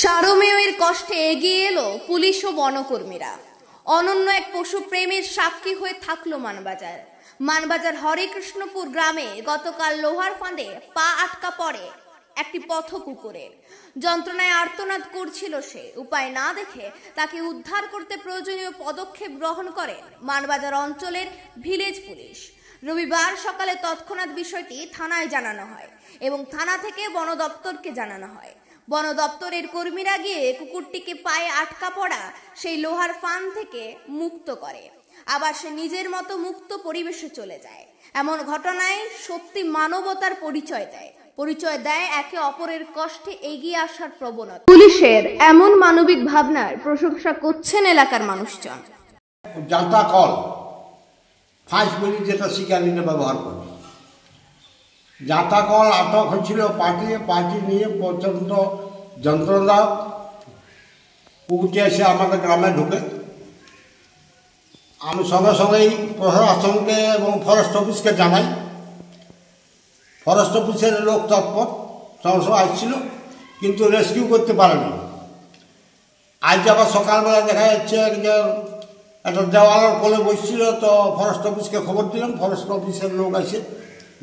সারমেয়ের কষ্টে এগিয়ে এলো পুলিশ ও বনকর্মীরা। অনন্য এক পশু প্রেমের সাক্ষী হয়ে থাকলো মানবাজার হরেকৃষ্ণপুর গ্রামে গতকাল লোহার ফাঁদে পা আটকা পড়ে একটি পথ কুকুরের। যন্ত্রণায় আর্তনাদ করছিল সে। উপায় না দেখে তাকে উদ্ধার করতে প্রয়োজনীয় পদক্ষেপ গ্রহণ করে মানবাজার অঞ্চলের ভিলেজ পুলিশ। রবিবার সকালে তৎক্ষণাৎ বিষয়টি থানায় জানানো হয় এবং থানা থেকে বন দপ্তরকে জানানো হয়। বন দপ্তরের কর্মীরা গিয়ে কুকুরটিকে পায়ে আটকা পড়া সেই লোহার ফাঁদ থেকে মুক্ত করে। আবার সে নিজের মতো মুক্ত পরিবেশে চলে যায়। এমন ঘটনায় সত্যি মানবতার পরিচয় দেয় একে অপরের কষ্টে এগিয়ে আসার প্রবণতা। পুলিশের এমন মানবিক ভাবনার প্রশংসা করছেন এলাকার মানুষজন। জাঁতা কল ফাঁস বলি যেটা শিকারীরা ব্যবহার করে, জাঁতা কল আটক হয়েছিল পাটি নিয়ে প্রচণ্ড যন্ত্রণা। কুকুরটি এসে আমাদের গ্রামে ঢুকে। আমি সঙ্গে সঙ্গেই প্রশাসনকে এবং ফরেস্ট অফিসকে জানাই। ফরেস্ট অফিসের লোক তৎপর সঙ্গে সঙ্গে আসছিল, কিন্তু রেস্কিউ করতে পারেনি। আজ আবার সকালবেলা দেখা যাচ্ছে যে একটা দেওয়ালের কোলে বসছিল, তো ফরেস্ট অফিসকে খবর দিলাম। ফরেস্ট অফিসের লোক আসে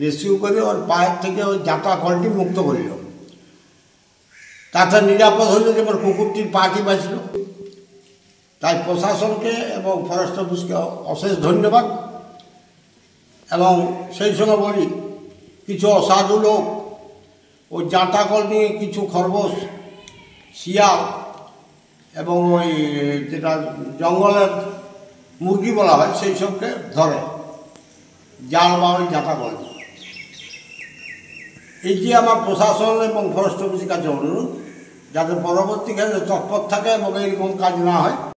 রেস্কিউ করে ওর পায়ের থেকে ওই জাঁতা কলটি মুক্ত করিল। তাতে নিরাপদ হইল যে আমার কুকুরটির পাটি বাঁচল। তাই প্রশাসনকে এবং ফরেস্ট অফিসকে অশেষ ধন্যবাদ। এবং সেই সঙ্গে বলি, কিছু অসাধু লোক ওই জাঁতা কল নিয়ে কিছু খরগোশ, শিয়াল এবং ওই যেটা জঙ্গলের মুরগি বলা হয় সেই সবকে ধরে জাল বা ওই জাঁতা কল। এই যে আমার প্রশাসন এবং ফরেস্ট অফিসের কাছে অনুরোধ, যাতে পরবর্তীকালে তৎপর থাকে এবং এইরকম কাজ না হয়।